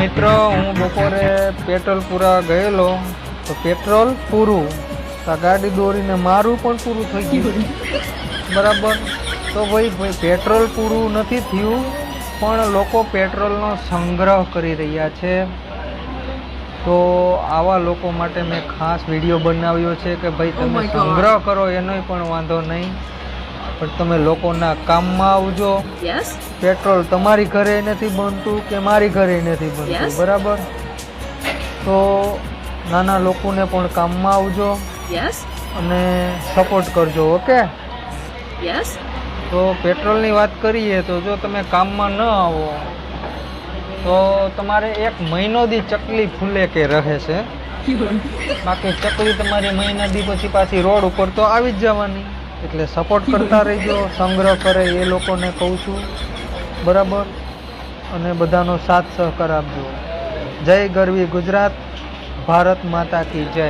મિત્રો હું બપોરે પેટ્રોલ પૂરા ગયેલો તો પેટ્રોલ પૂરું તો ગાડી દોરીને મારું પણ પૂરું થઈ ગયું બરાબર. તો ભાઈ પેટ્રોલ પૂરું નથી થયું પણ લોકો પેટ્રોલનો સંગ્રહ કરી રહ્યા છે. તો આવા લોકો માટે મેં ખાસ વિડીયો બનાવ્યો છે કે ભાઈ તમે સંગ્રહ કરો એનોય પણ વાંધો નહીં, પણ તમે લોકોના કામમાં આવજો. પેટ્રોલ તમારી ઘરે નથી બનતું કે મારી ઘરે નથી બનતું, બરાબર. તો નાના લોકોને પણ કામમાં આવજો અને સપોર્ટ કરજો. ઓકે. તો પેટ્રોલની વાત કરીએ તો જો તમે કામમાં ન આવો તો તમારે 1 મહિનો દી ચકલી ફૂલે કે રહે છે, બાકી ચકલી તમારી મહિના દી પછી પાછી રોડ ઉપર તો આવી જ જવાની. એટલે સપોર્ટ કરતા રહેજો, સંગ્રહ કરે એ લોકોને કહું છું, બરાબર. અને બધાનો સાથ સહકાર આપજો. જય ગરવી ગુજરાત, ભારત માતા કી જય.